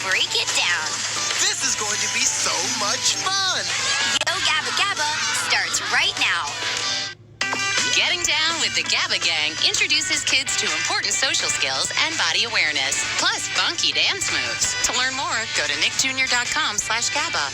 break it down. This is going to be so much fun. Yo Gabba Gabba starts right now. Getting Down with the Gabba Gang introduces kids to important social skills and body awareness, plus funky dance moves. To learn more, go to nickjr.com/Gabba.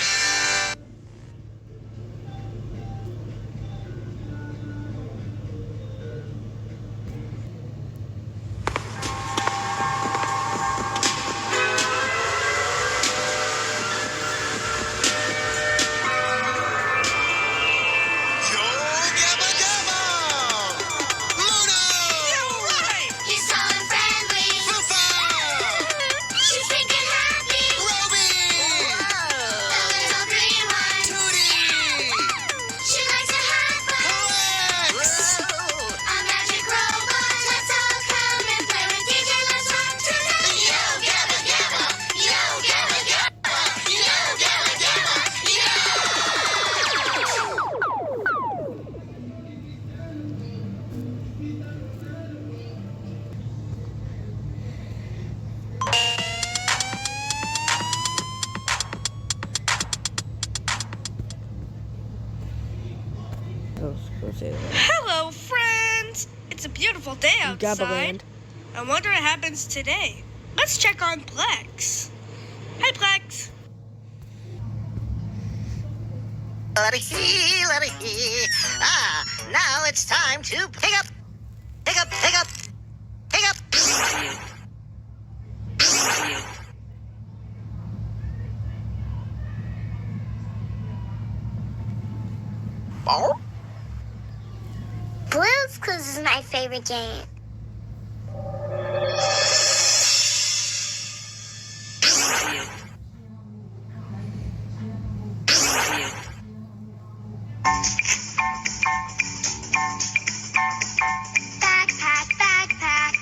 Hello, friends! It's a beautiful day outside. I wonder what happens today. Let's check on Plex. Hi, Plex. Now it's time to pick up. Blues Clues is my favorite game. Backpack, backpack,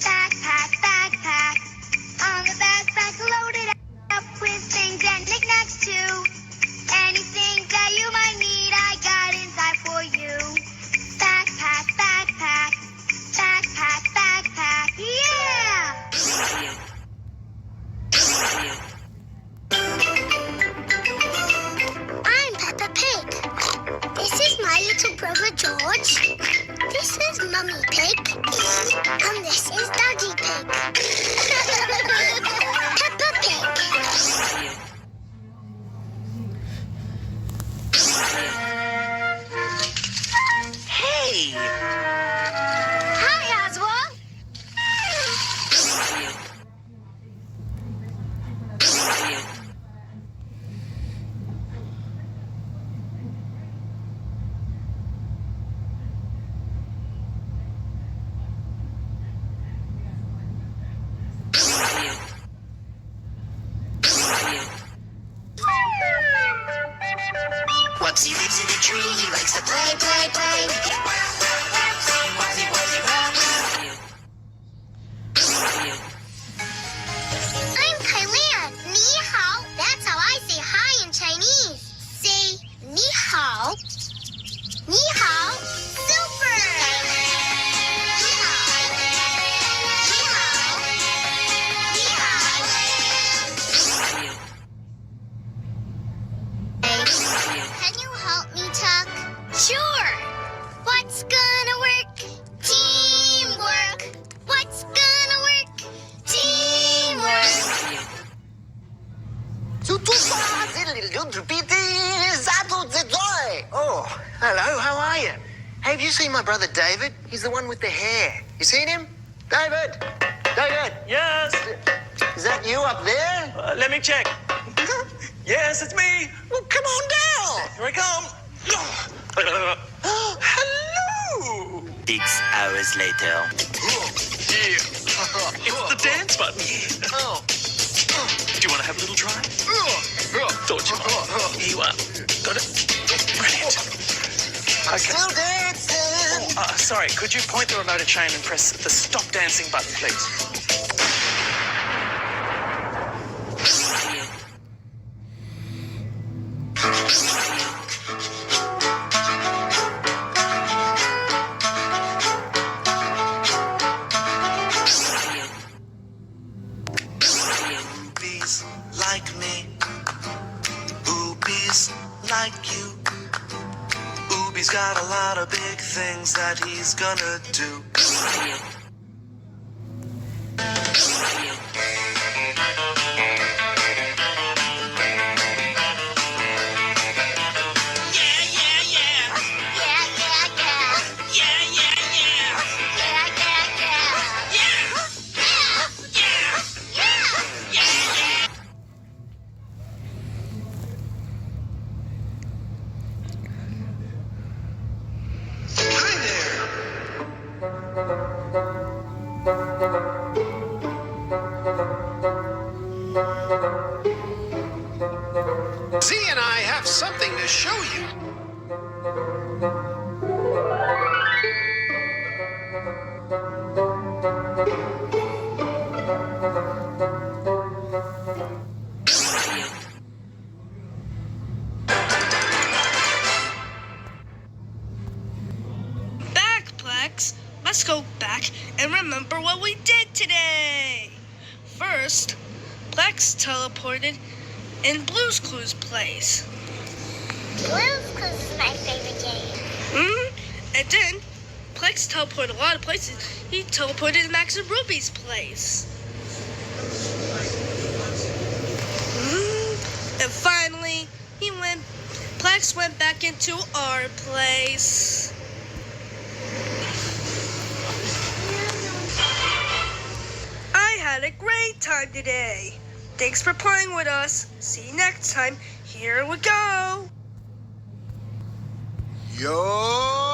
backpack, backpack. On the backpack loaded up with things and knickknacks too. Anything that you might need, I got inside for you. Backpack, backpack, backpack, backpack, yeah! I'm Peppa Pig. This is my little brother George. This is Mummy Pig. And this is Daddy Pig. Peppa Pig. Hey! Hi, Oswald. Whoopsie lives in a tree, he likes to play, play, play. I'm Thailand. Ni hao. That's how I say hi in Chinese. Say ni hao. Ni hao. Super. Ni hao. Ni hao. Ni hao. Can you help me, Chuck? Sure. What's gonna work? Teamwork. What's gonna work? Teamwork. Oh, hello, how are you? Hey, have you seen my brother David? He's the one with the hair. You seen him? David! David! Yes. Is that you up there? Let me check. Yes, it's me. Well, come on down! Here I come. Hello. 6 hours later. It's the dance button. Do you want to have a little try? Thought you might. Here you are. Got it? Brilliant. Okay. Still dancing! Sorry, could you point the remote at Shane and press the stop dancing button, please? Please. got a lot of big things that he's gonna do. Z and I have something to show you. Back, Plex. Let's go back and remember what we did today. First, Plex teleported in Blue's Clues place. Blue's Clues is my favorite game. And then, Plex teleported a lot of places. He teleported in Max and Ruby's place. And finally, Plex went back into our place. I had a great time today. Thanks for playing with us. See you next time. Here we go. Yo!